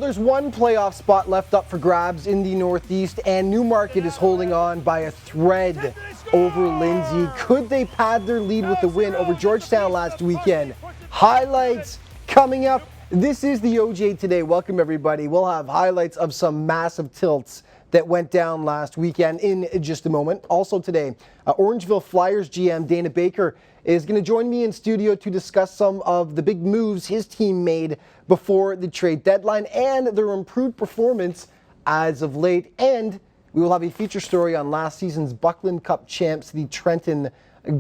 there's one playoff spot left up for grabs in the Northeast, and Newmarket is holding on by a thread over Lindsay. Could they pad their lead with the win over Georgetown last weekend? Highlights coming up. This is the OJ Today. Welcome, everybody. We'll have highlights of some massive tilts that went down last weekend in just a moment. Also today, Orangeville Flyers GM Dana Baker is going to join me in studio to discuss some of the big moves his team made before the trade deadline and their improved performance as of late. And we will have a feature story on last season's Buckland Cup champs, the Trenton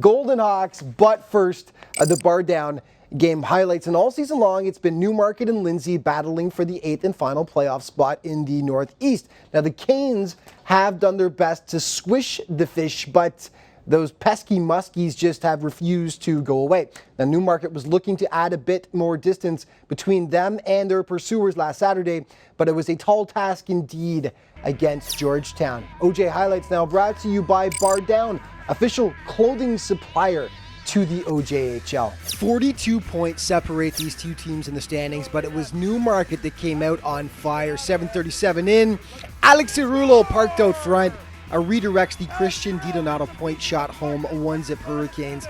Golden Hawks. But first, the Bar Down game highlights. And all season long, it's been Newmarket and Lindsay battling for the 8th and final playoff spot in the Northeast. Now, the Canes have done their best to squish the fish, but those pesky muskies just have refused to go away. Now, Newmarket was looking to add a bit more distance between them and their pursuers last Saturday, but it was a tall task indeed against Georgetown. OJ Highlights now brought to you by Bar Down, official clothing supplier to the OJHL. 42 points separate these two teams in the standings, but it was Newmarket that came out on fire. 7:37 in. Alex Cerullo parked out front. Redirects the Christian DiDonato point shot home, 1-zip Hurricanes.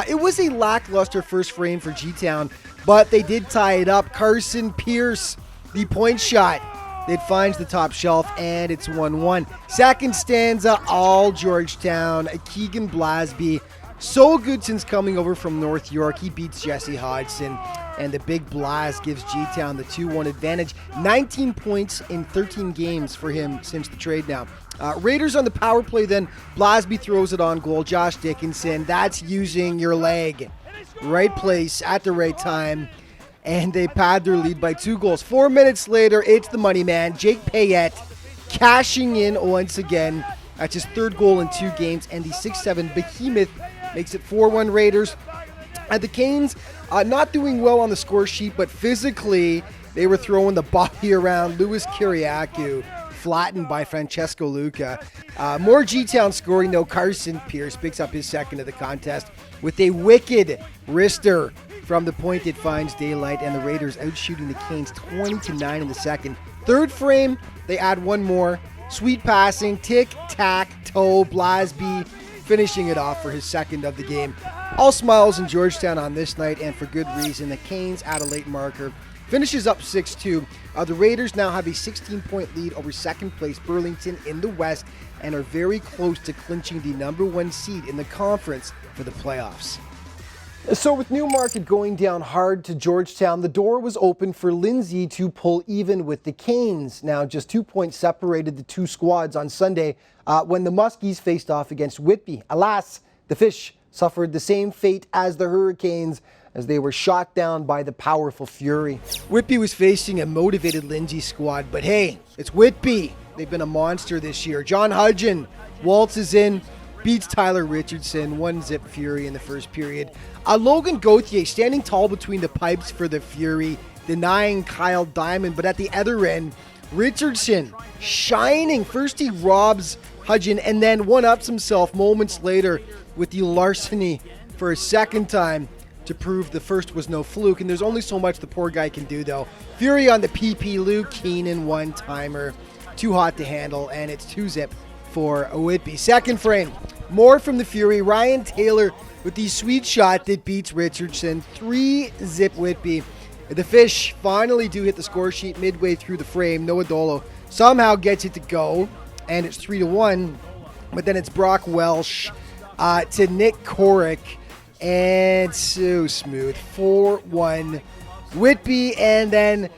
It was a lackluster first frame for G-Town, but they did tie it up. Carson Pierce, the point shot. It finds the top shelf, and it's 1-1. Second stanza, all Georgetown. Keegan Blasby, so good since coming over from North York. He beats Jesse Hodgson, and the big blast gives G-Town the 2-1 advantage. 19 points in 13 games for him since the trade now. Raiders on the power play then. Blasby throws it on goal. Josh Dickinson, that's using your leg. Right place at the right time. And they pad their lead by 2 goals. 4 minutes later, it's the money man, Jake Payette, cashing in once again. That's his 3rd goal in 2 games, and the 6-7 behemoth makes it 4-1 Raiders. The Canes not doing well on the score sheet, but physically they were throwing the body around. Louis Kiriakou flattened by Francesco Luca. More G-Town scoring though. Carson Pierce picks up his 2nd of the contest with a wicked wrister from the point. It finds daylight, and the Raiders outshooting the Canes 20-9 in the second. 3rd frame, they add 1 more. Sweet passing, tic-tac-toe, Blasby finishing it off for his 2nd of the game. All smiles in Georgetown on this night, and for good reason. The Canes add a late marker. Finishes up 6-2. The Raiders now have a 16-point lead over 2nd place Burlington in the West and are very close to clinching the number 1 seed in the conference for the playoffs. So with Newmarket going down hard to Georgetown, the door was open for Lindsay to pull even with the Canes. Now just 2 points separated the two squads on Sunday when the Muskies faced off against Whitby. Alas, the Fish suffered the same fate as the Hurricanes as they were shot down by the powerful Fury. Whitby was facing a motivated Lindsay squad, but hey, it's Whitby. They've been a monster this year. John Hudgen waltzes in, beats Tyler Richardson, 1-zip Fury in the first period. Logan Gauthier standing tall between the pipes for the Fury, denying Kyle Diamond, but at the other end, Richardson shining. First he robs Hudgen and then one-ups himself moments later with the larceny for a 2nd time to prove the first was no fluke. And there's only so much the poor guy can do though. Fury on the PP, Luke Keenan, 1-timer. Too hot to handle, and it's 2-zip for Whitby. 2nd frame, more from the Fury. Ryan Taylor with the sweet shot that beats Richardson. 3-zip Whitby. The Fish finally do hit the score sheet midway through the frame. Noah Dolo somehow gets it to go, and it's 3-1. But then it's Brock Welsh to Nick Korick, and so smooth. 4-1 Whitby, and then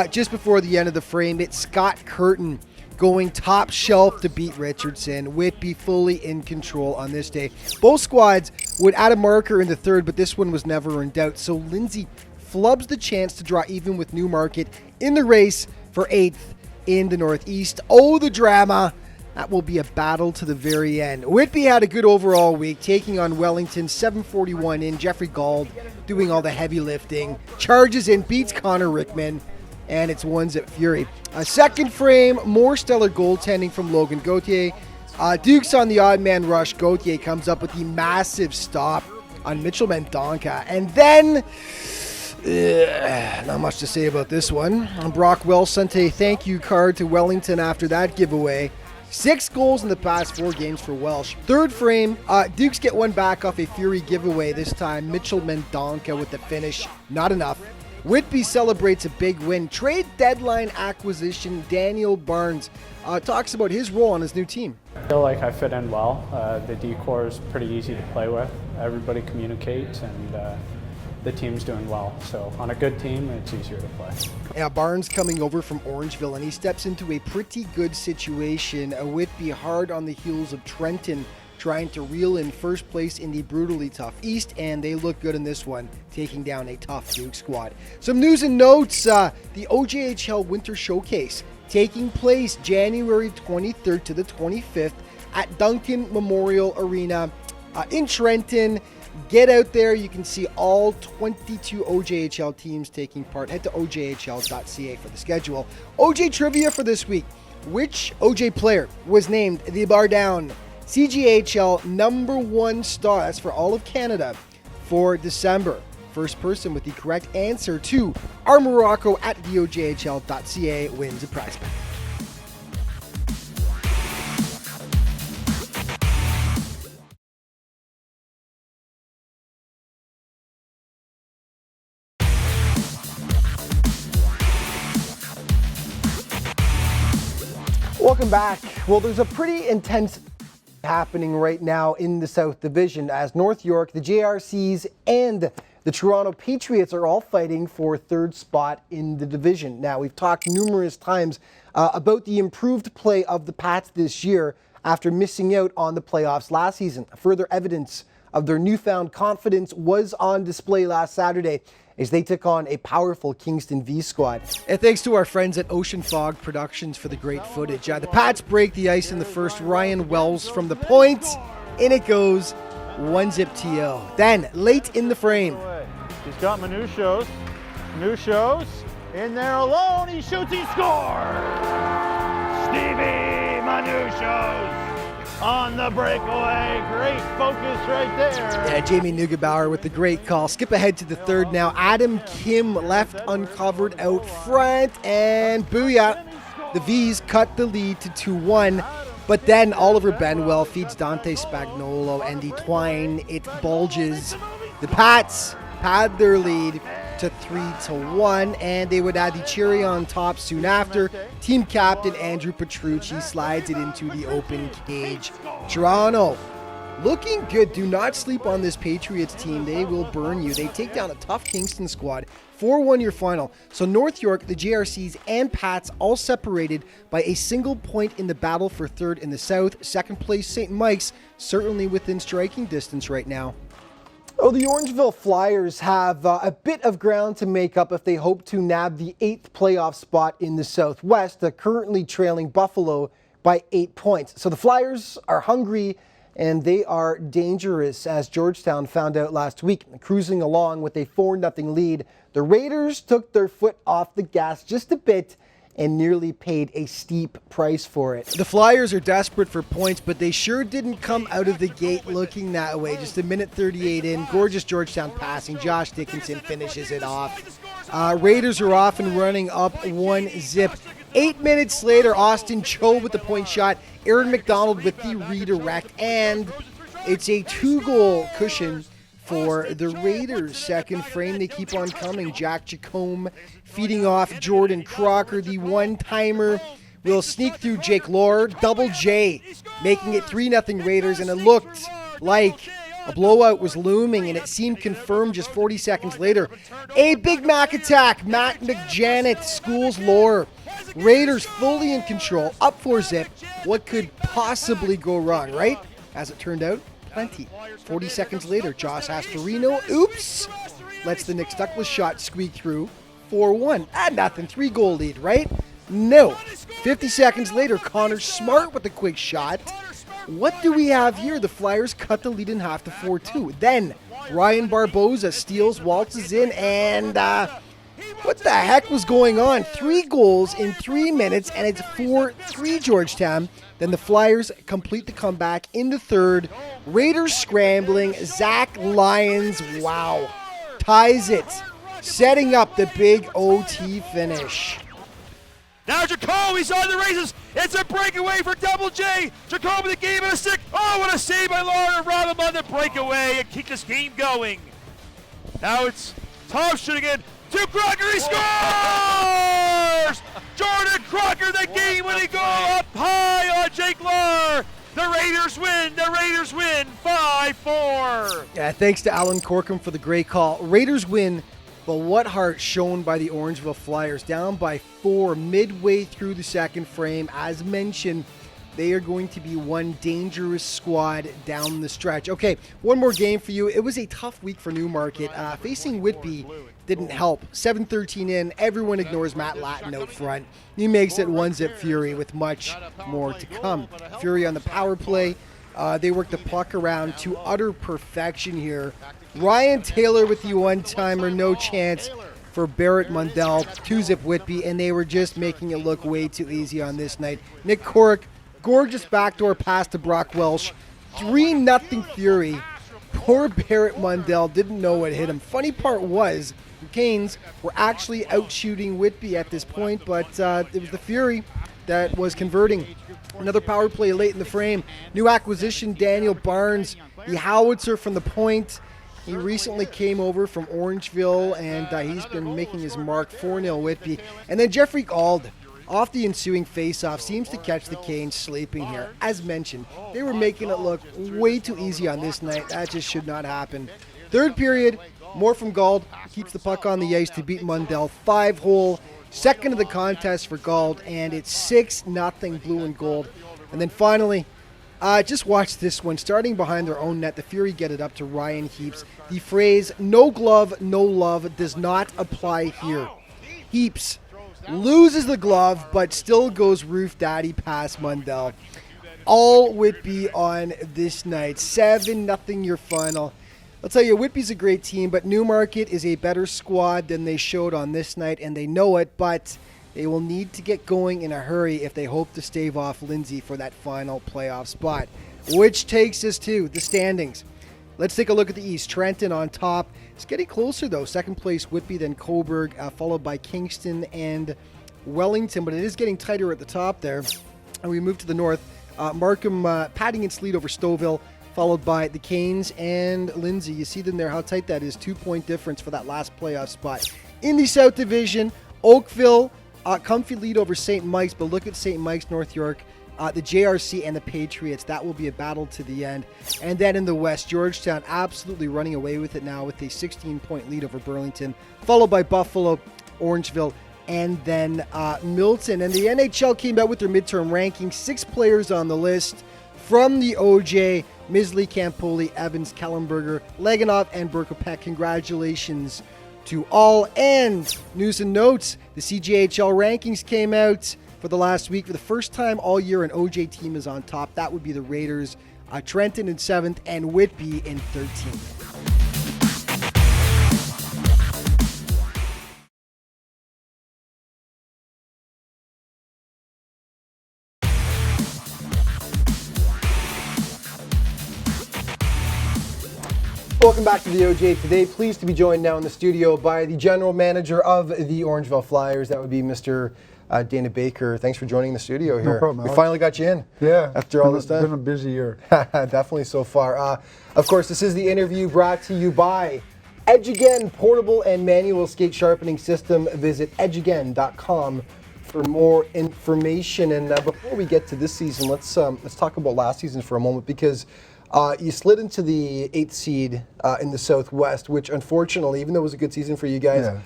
just before the end of the frame, it's Scott Curtin going top shelf to beat Richardson. Whitby fully in control on this day. Both squads would add a marker in the 3rd, but this one was never in doubt. So Lindsay flubs the chance to draw even with Newmarket in the race for 8th in the Northeast. Oh, the drama. That will be a battle to the very end. Whitby had a good overall week, taking on Wellington, 7:41 in. Jeffrey Gauld doing all the heavy lifting. Charges in, beats Connor Rickman, and it's 1-zip Fury. A 2nd frame, more stellar goaltending from Logan Gauthier. Dukes on the odd man rush. Gauthier comes up with the massive stop on Mitchell Mendonca. And then Not much to say about this one. Brock Wells sent a thank you card to Wellington after that giveaway. 6 goals in the past 4 games for Welsh. Third frame, Dukes get one back off a Fury giveaway this time. Mitchell Mendonca with the finish. Not enough. Whitby celebrates a big win. Trade deadline acquisition, Daniel Barnes talks about his role on his new team. I feel like I fit in well. The D-core is pretty easy to play with. Everybody communicates and the team's doing well. So on a good team, it's easier to play. Yeah, Barnes coming over from Orangeville, and he steps into a pretty good situation. Whitby hard on the heels of Trenton, trying to reel in first place in the brutally tough East, and they look good in this one, taking down a tough Duke squad. Some news and notes, the OJHL Winter Showcase taking place January 23rd to the 25th at Duncan Memorial Arena in Trenton. Get out there. You can see all 22 OJHL teams taking part. Head to ojhl.ca for the schedule. OJ trivia for this week. Which OJ player was named the Bar Down CGHL #1 star? That's for all of Canada for December. First person with the correct answer to our Morocco at theojhl.ca wins a prize pack. Welcome back. Well, there's a pretty intense happening right now in the South Division as North York, the JRCs, and the Toronto Patriots are all fighting for third spot in the division. Now, we've talked numerous times about the improved play of the Pats this year after missing out on the playoffs last season. Further evidence of their newfound confidence was on display last Saturday as they took on a powerful Kingston V squad. And thanks to our friends at Ocean Fog Productions for the great footage. The Pats break the ice in the first. Ryan Wells from the point. In it goes. 1-zip TO. Then, late in the frame. He's got Manouchios. Manouchios in there alone. He shoots, he scores! Stevie Manouchios on the breakaway. Great focus right there. Yeah, Jamie Neugebauer with the great call. Skip ahead to the third now. Adam Kim left uncovered out front. And booyah. The Vs cut the lead to 2-1. But then Oliver Benwell feeds Dante Spagnolo and the twine. It bulges. The Pats had their lead to 3-1, and they would add the cherry on top soon after. Team captain Andrew Petrucci slides it into the open cage. Toronto looking good. Do not sleep on this Patriots team. They will burn you. They take down a tough Kingston squad. 4-1 your final. So North York, the JRCs, and Pats all separated by a single point in the battle for third in the South. Second place St. Mike's certainly within striking distance right now. Oh, the Orangeville Flyers have a bit of ground to make up if they hope to nab the 8th playoff spot in the Southwest, currently trailing Buffalo by 8 points. So the Flyers are hungry and they are dangerous, as Georgetown found out last week. Cruising along with a 4-0 lead, the Raiders took their foot off the gas just a bit and nearly paid a steep price for it. The Flyers are desperate for points, but they sure didn't come out of the gate looking that way. Just a minute 38 in, gorgeous Georgetown passing. Josh Dickinson finishes it off. Raiders are off and running up 1-zip. 8 minutes later, Austin Cho with the point shot, Aaron McDonald with the redirect, and it's a 2-goal cushion for the Raiders. Second frame, they keep on coming. Jack Jacome feeding off Jordan Crocker. The one-timer will sneak through Jake Lohr. Double J making it 3-0 Raiders, and it looked like a blowout was looming, and it seemed confirmed just 40 seconds later. A Big Mac attack. Matt McJanet schools Lohr. Raiders fully in control, up 4-zip. What could possibly go wrong, right? As it turned out, plenty. 40 seconds later, Josh Astorino, oops, lets the Nick Stuckless shot squeak through. 4-1. Nothing. 3-goal lead, right? No. 50 seconds later, Connor Smart with a quick shot. What do we have here? The Flyers cut the lead in half to 4-2. Then Ryan Barboza steals, waltzes in, and what the heck was going on? 3 goals in 3 minutes, and it's 4-3 Georgetown. Then the Flyers complete the comeback in the third. Raiders scrambling. Zach Lyons, wow, ties it setting up the big OT finish. Now Jacoby's on the races. It's a breakaway for Double J. Jacoby the game of a stick. Oh, what a save by Lauren Robin on the breakaway and keep this game going. Now it's Tom shooting in to Crocker. He scores! Jordan Crocker, the game-winning goal up high on Jake Lahr. The Raiders win. The Raiders win 5-4. Yeah, thanks to Alan Corkum for the great call. Raiders win. But what heart shown by the Orangeville Flyers, down by 4 midway through the second frame. As mentioned, they are going to be one dangerous squad down the stretch. Okay, one more game for you. It was a tough week for Newmarket. Facing Whitby didn't help. 7-13 in, everyone ignores Matt Latin out front. He makes it 1-zip Fury with much more to come. Fury on the power play. They work the puck around to utter perfection here. Ryan Taylor with the one-timer, no chance for Barrett Mundell, 2-zip Whitby, and they were just making it look way too easy on this night. Nick Corrick, gorgeous backdoor pass to Brock Welsh, 3-0 Fury. Poor Barrett Mundell didn't know what hit him. Funny part was, the Canes were actually out-shooting Whitby at this point, but it was the Fury that was converting. Another power play late in the frame. New acquisition, Daniel Barnes, the howitzer from the point. He recently came over from Orangeville, and he's been making his mark. 4-0 Whitby. And then Jeffrey Gauld, off the ensuing face-off, seems to catch the Canes sleeping here. As mentioned, they were making it look way too easy on this night. That just should not happen. Third period, more from Gauld. Keeps the puck on the ice to beat Mundell. 5-hole. Second of the contest for Gauld, and it's 6-0 blue and gold. And then finally, just watch this one. Starting behind their own net, the Fury get it up to Ryan Heaps. The phrase, no glove, no love, does not apply here. Heaps loses the glove, but still goes roof daddy past Mundell. All Whitby on this night. 7-0 your final. I'll tell you, Whitby's a great team, but Newmarket is a better squad than they showed on this night, and they know it, but they will need to get going in a hurry if they hope to stave off Lindsay for that final playoff spot, which takes us to the standings. Let's take a look at the East. Trenton on top. It's getting closer, though. Second place, Whitby, then Cobourg, followed by Kingston and Wellington, but it is getting tighter at the top there. And we move to the north. Markham padding its lead over Stouffville, followed by the Canes and Lindsay. You see them there, how tight that is. 2-point difference for that last playoff spot. In the South Division, Oakville, comfy lead over St. Mike's, but look at St. Mike's, North York, the JRC and the Patriots. That will be a battle to the end. And then in the West, Georgetown absolutely running away with it now with a 16-point lead over Burlington, followed by Buffalo, Orangeville, and then Milton. And the NHL came out with their midterm rankings. 6 players on the list from the OJ: Misley, Campoli, Evans, Kellenberger, Leganov, and Berkopek. Congratulations to all. And news and notes, the CJHL rankings came out for the last week. For the first time all year, an OJ team is on top. That would be the Raiders. Trenton in 7th and Whitby in 13th. Welcome back to the OJ Today. Pleased to be joined now in the studio by the general manager of the Orangeville Flyers. That would be Mr. Dana Baker. Thanks for joining the studio here. No problem, We Alex. finally got you in. Yeah. After all this It's time. been a busy year. Definitely so far. Of course, this is the interview brought to you by Edgeagain Portable and Manual Skate Sharpening System. Visit edgeagain.com for more information. And before we get to this season, let's talk about last season for a moment, because you slid into the 8th seed in the Southwest, which unfortunately, even though it was a good season for you guys, Yeah.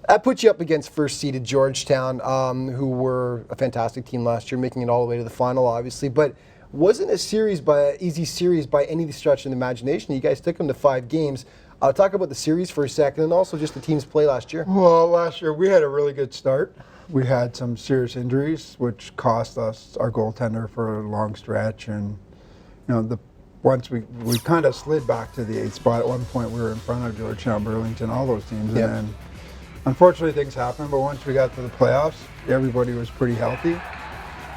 that put you up against first-seeded Georgetown, who were a fantastic team last year, making it all the way to the final, obviously. But wasn't a easy series by any stretch of the imagination. You guys took them to 5 games. Talk about the series for a second, and also just the team's play last year. Well, last year we had a really good start. We had some serious injuries, which cost us our goaltender for a long stretch, and once we kind of slid back to the 8th spot. At one point we were in front of Georgetown, Burlington, all those teams, Yep. and then unfortunately things happened. But once we got to the playoffs, everybody was pretty healthy.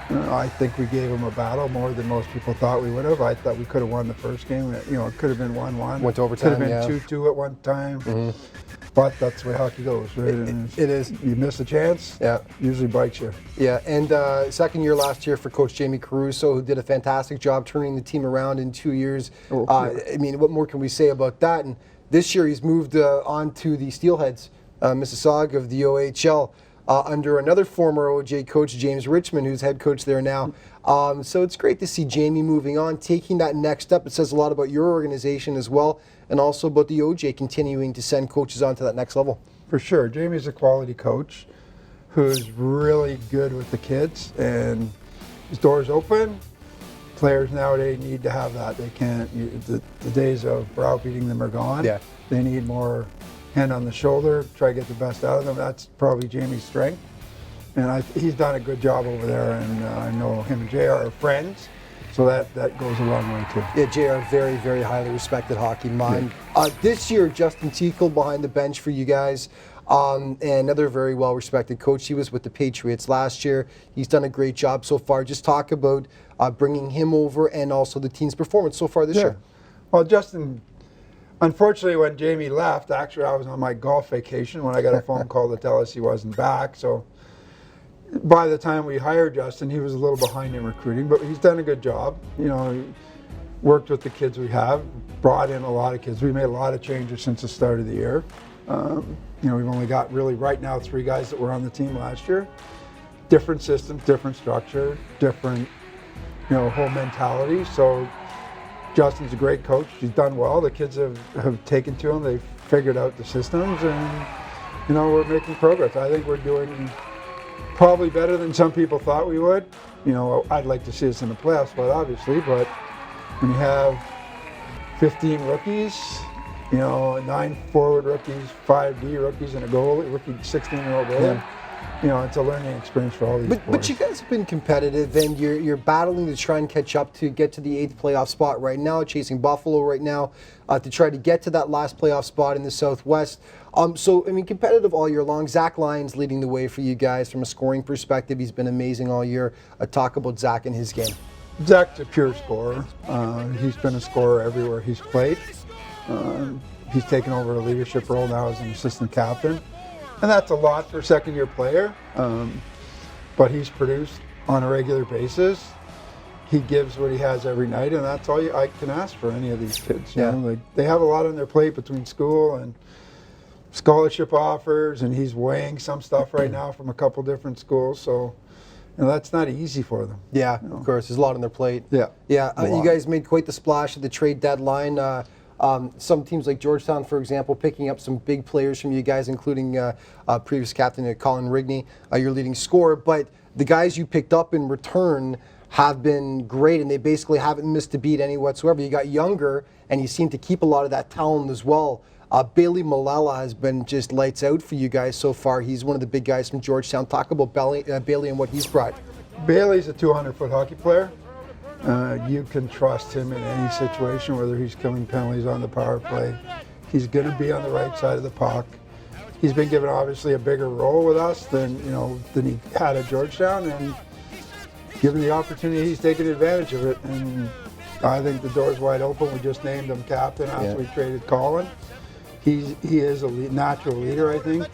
I think we gave them a battle more than most people thought we would have. I thought we could have won the first game. It could have been 1-1. Went to overtime, Could have yeah. been 2-2 at one time. But that's the way hockey goes, right? And It is. You miss a chance, Yeah. usually bites you. Yeah, and second year last year for Coach Jamie Caruso, who did a fantastic job turning the team around in 2 years. Oh, yeah. I mean, what more can we say about that? And this year he's moved on to the Steelheads, Mississauga of the OHL, under another former OJ coach, James Richmond, who's head coach there now. So it's great to see Jamie moving on, taking that next step. It says a lot about your organization as well, and also about the OJ continuing to send coaches on to that next level. For sure. Jamie's a quality coach who's really good with the kids, and his door's open. Players nowadays need to have that. They can't, the days of browbeating them are gone. Yeah. They need more hand on the shoulder, try to get the best out of them. That's probably Jamie's strength. And he's done a good job over there, and I know him and JR are friends, so that goes a long way too. Yeah, JR, very, very highly respected hockey mind. This year, Justin Tickle behind the bench for you guys, and another very well-respected coach. He was with the Patriots last year. He's done a great job so far. Just talk about bringing him over and also the team's performance so far this year. Well, Justin, unfortunately, when Jamie left, actually I was on my golf vacation when I got a phone call to tell us he wasn't back. So by the time we hired Justin, he was a little behind in recruiting, but he's done a good job. You know, he worked with the kids we have, brought in a lot of kids. We made a lot of changes since the start of the year. You know, we've only got really right now 3 guys that were on the team last year. Different systems, different structure, different, you know, whole mentality. So Justin's a great coach. He's done well. The kids have taken to him. They've figured out the systems, and, you know, we're making progress. I think we're doing probably better than some people thought we would. You know, I'd like to see us in the playoffs, but obviously, but when you have 15 rookies, you know, 9 forward rookies, 5 D rookies, and a goalie, rookie 16-year-old goalie, you know, it's a learning experience for all these boys. But you guys have been competitive, and you're battling to try and catch up to get to the 8th playoff spot right now, chasing Buffalo right now, to try to get to that last playoff spot in the Southwest. So, I mean, competitive all year long. Zach Lyons leading the way for you guys from a scoring perspective. He's been amazing all year. Talk about Zach and his game. Zach's a pure scorer. He's been a scorer everywhere he's played. He's taken over a leadership role now as an assistant captain. And that's a lot for a second-year player, but he's produced on a regular basis. He gives what he has every night, and that's all I can ask for any of these kids. You know, like, they have a lot on their plate between school and scholarship offers, and he's weighing some stuff right now from a couple different schools. So, you know, that's not easy for them. Yeah, of course. There's a lot on their plate. Yeah. Yeah, you guys made quite the splash at the trade deadline. Some teams like Georgetown, for example, picking up some big players from you guys, including previous captain Colin Rigney, your leading scorer. But the guys you picked up in return have been great, and they basically haven't missed a beat any whatsoever. You got younger, and you seem to keep a lot of that talent as well. Bailey Malala has been just lights out for you guys so far. He's one of the big guys from Georgetown. Talk about Bailey and what he's brought. Bailey's a 200-foot hockey player. You can trust him in any situation, whether he's killing penalties on the power play. He's going to be on the right side of the puck. He's been given obviously a bigger role with us than he had at Georgetown, and given the opportunity, he's taken advantage of it. And I think the door's wide open. We just named him captain after we traded Colin. He is a natural leader, I think.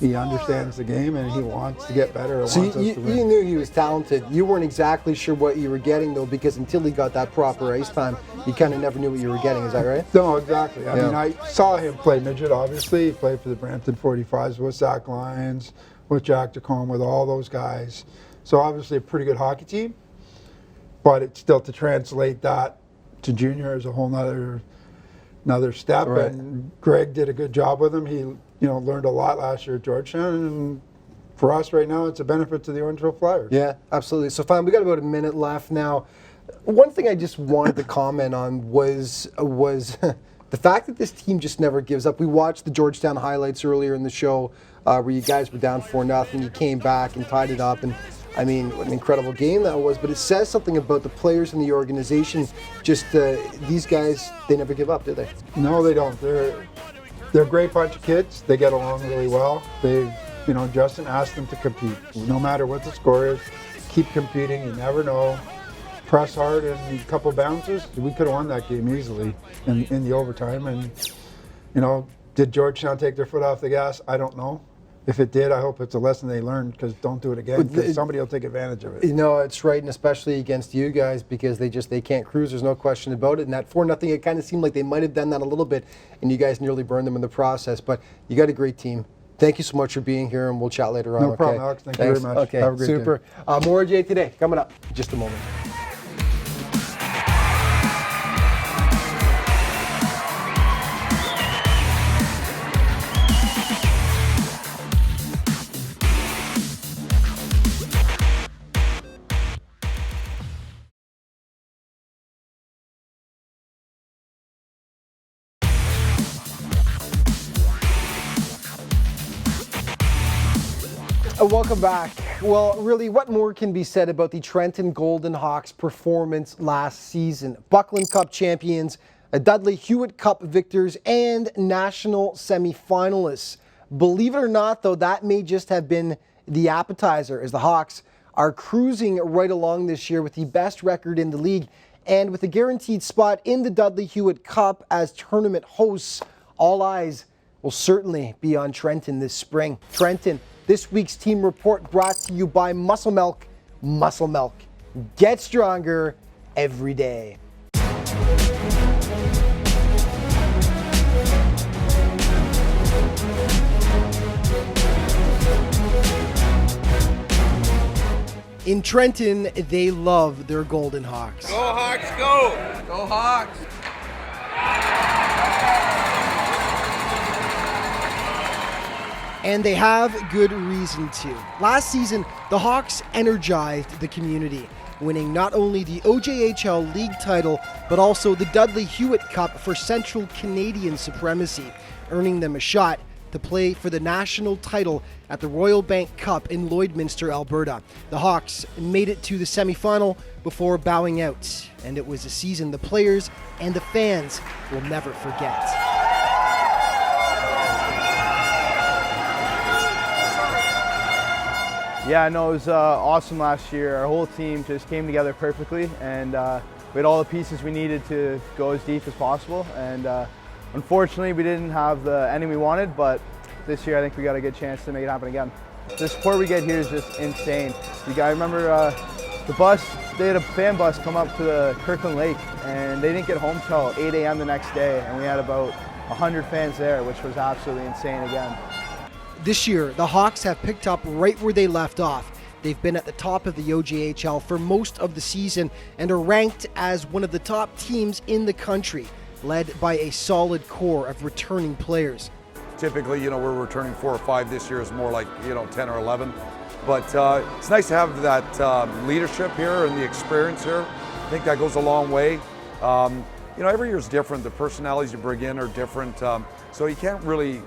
He understands the game, and he wants to get better. So you knew he was talented. You weren't exactly sure what you were getting, though, because until he got that proper ice time, you kind of never knew what you were getting. Is that right? No, exactly. I mean, I saw him play midget, obviously. He played for the Brampton 45s with Zach Lyons, with Jack Tacombe, with all those guys. So obviously a pretty good hockey team, but it's still to translate that to junior is a whole another step. Right. And Greg did a good job with him. He learned a lot last year at Georgetown, and for us right now, it's a benefit to the Orangeville Flyers. Yeah, absolutely. So fine, we got about a minute left now. One thing I just wanted to comment on was the fact that this team just never gives up. We watched the Georgetown highlights earlier in the show where you guys were down 4-0. You came back and tied it up, and I mean, what an incredible game that was. But it says something about the players in the organization. Just these guys, they never give up, do they? No, they don't. They're a great bunch of kids. They get along really well. Justin asked them to compete. No matter what the score is, keep competing. You never know. Press hard, and a couple bounces. We could have won that game easily in the overtime. And, Did Georgetown take their foot off the gas? I don't know. If it did, I hope it's a lesson they learned, because don't do it again, because somebody will take advantage of it. You know, it's right, and especially against you guys, because they can't cruise. There's no question about it. And that 4-0, it kind of seemed like they might have done that a little bit, and you guys nearly burned them in the process. But you got a great team. Thank you so much for being here, and we'll chat later on. No problem, Alex. Thank you very much. Okay, Have a great super. More Jay today coming up in just a moment. Welcome back. Well, really, what more can be said about the Trenton Golden Hawks' performance last season? Buckland Cup champions, a Dudley Hewitt Cup victors, and national semifinalists. Believe it or not, though, that may just have been the appetizer, as the Hawks are cruising right along this year with the best record in the league, and with a guaranteed spot in the Dudley Hewitt Cup as tournament hosts. All eyes will certainly be on Trenton this spring. Trenton, this week's team report brought to you by Muscle Milk. Muscle Milk. Get stronger every day. In Trenton, they love their Golden Hawks. Go Hawks, go! Go Hawks! And they have good reason to. Last season, the Hawks energized the community, winning not only the OJHL League title, but also the Dudley Hewitt Cup for Central Canadian supremacy, earning them a shot to play for the national title at the Royal Bank Cup in Lloydminster, Alberta. The Hawks made it to the semifinal before bowing out, and it was a season the players and the fans will never forget. Yeah, no, it was awesome last year. Our whole team just came together perfectly, and we had all the pieces we needed to go as deep as possible. And unfortunately, we didn't have the ending we wanted, but this year I think we got a good chance to make it happen again. The support we get here is just insane. You guys remember the bus? They had a fan bus come up to the Kirkland Lake, and they didn't get home till 8 a.m. the next day, and we had about 100 fans there, which was absolutely insane again. This year, the Hawks have picked up right where they left off. They've been at the top of the OJHL for most of the season and are ranked as one of the top teams in the country, led by a solid core of returning players. Typically, we're returning 4 or 5. This year is more like, 10 or 11. But it's nice to have that leadership here and the experience here. I think that goes a long way. Every year is different. The personalities you bring in are different. So you can't really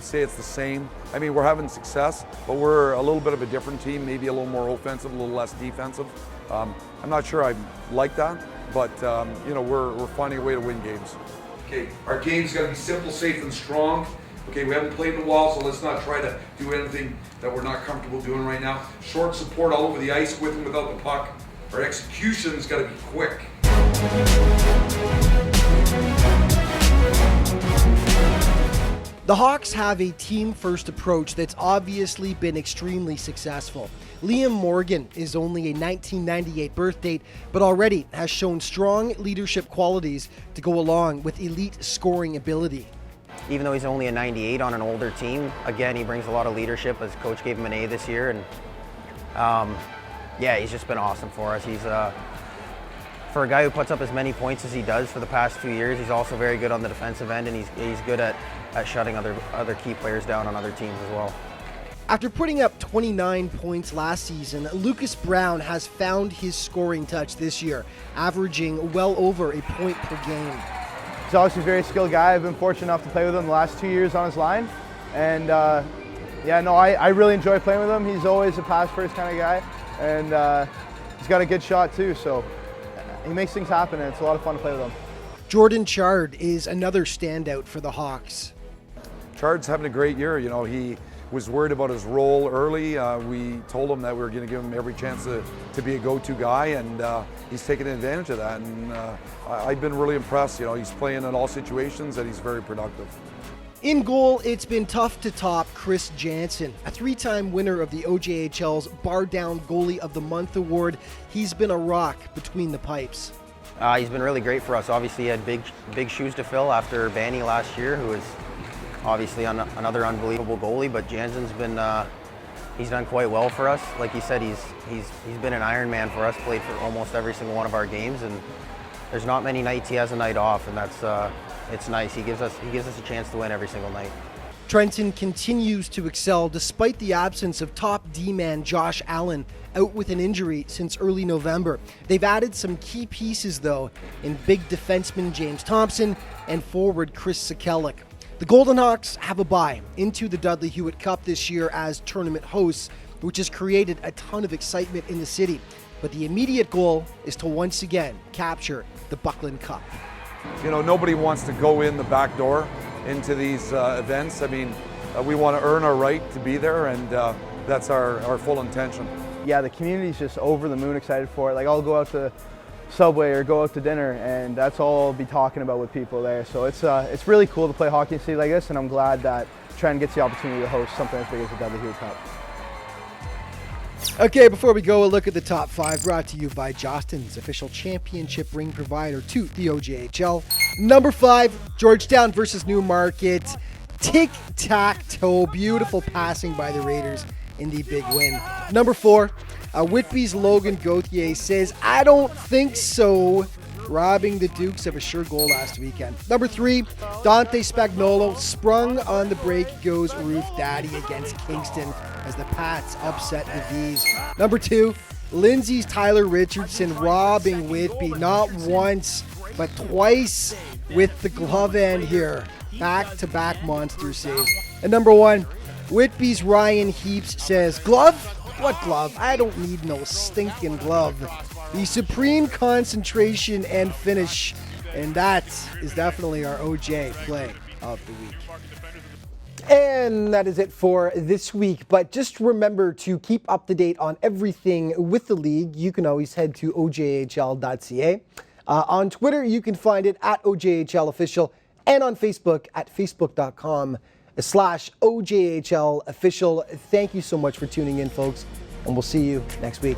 say it's the same. I mean, we're having success, but we're a little bit of a different team, maybe a little more offensive, a little less defensive. I'm not sure I like that, but we're finding a way to win games. Okay, our game's got to be simple, safe, and strong. Okay, we haven't played in a while, so let's not try to do anything that we're not comfortable doing right now. Short support all over the ice, with and without the puck. Our execution's got to be quick. The Hawks have a team-first approach that's obviously been extremely successful. Liam Morgan is only a 1998 birth date, but already has shown strong leadership qualities to go along with elite scoring ability. Even though he's only a 98 on an older team, again, he brings a lot of leadership, as coach gave him an A this year, and he's just been awesome for us. He's for a guy who puts up as many points as he does for the past 2 years, he's also very good on the defensive end, and he's good at shutting other key players down on other teams as well. After putting up 29 points last season, Lucas Brown has found his scoring touch this year, averaging well over a point per game. He's obviously a very skilled guy. I've been fortunate enough to play with him the last 2 years on his line. And I really enjoy playing with him. He's always a pass-first kind of guy. And he's got a good shot too, so he makes things happen, and it's a lot of fun to play with him. Jordan Chard is another standout for the Hawks. Chard's having a great year. He was worried about his role early. We told him that we were going to give him every chance to be a go-to guy, and he's taken advantage of that. And I've been really impressed. He's playing in all situations, and he's very productive. In goal, it's been tough to top Chris Jansen, a 3-time winner of the OJHL's Bar Down Goalie of the Month award. He's been a rock between the pipes. He's been really great for us. Obviously, he had big shoes to fill after Banny last year, who is obviously another unbelievable goalie. But Jansen's been he's done quite well for us. Like you said, he's been an Iron Man for us. Played for almost every single one of our games, and there's not many nights he has a night off, and that's it's nice. He gives us a chance to win every single night. Trenton continues to excel despite the absence of top D-man Josh Allen, out with an injury since early November. They've added some key pieces, though, in big defenseman James Thompson and forward Chris Sekelic. The Golden Hawks have a bye into the Dudley Hewitt Cup this year as tournament hosts, which has created a ton of excitement in the city. But the immediate goal is to once again capture the Buckland Cup. You know, nobody wants to go in the back door into these events. I mean, we want to earn our right to be there, and that's our full intention. Yeah, the community's just over the moon excited for it. Like, I'll go out to Subway or go out to dinner, and that's all I'll be talking about with people there. So it's really cool to play hockey in a city like this, and I'm glad that Trent gets the opportunity to host something as big as the Dudley Hewitt Cup. Okay, before we go, a look at the top 5 brought to you by Jostens, official championship ring provider to the OJHL. Number 5, Georgetown versus Newmarket. Tic-tac-toe, beautiful passing by the Raiders in the big win. Number 4, Whitby's Logan Gauthier says, "I don't think so," robbing the Dukes of a sure goal last weekend. Number 3, Dante Spagnolo sprung on the break, goes Ruth Daddy against Kingston as the Pats upset the V's. Number 2, Lindsay's Tyler Richardson robbing Whitby not once but twice with the glove end here. Back-to-back monster saves. And number 1, Whitby's Ryan Heaps says, "Glove? What glove? I don't need no stinking glove." The supreme concentration and finish, and that is definitely our OJ play of the week. And that is it for this week. But just remember to keep up to date on everything with the league. You can always head to ojhl.ca. On Twitter, you can find it at OJHL Official, and on Facebook at facebook.com/OJHL Official. Thank you so much for tuning in, folks, and we'll see you next week.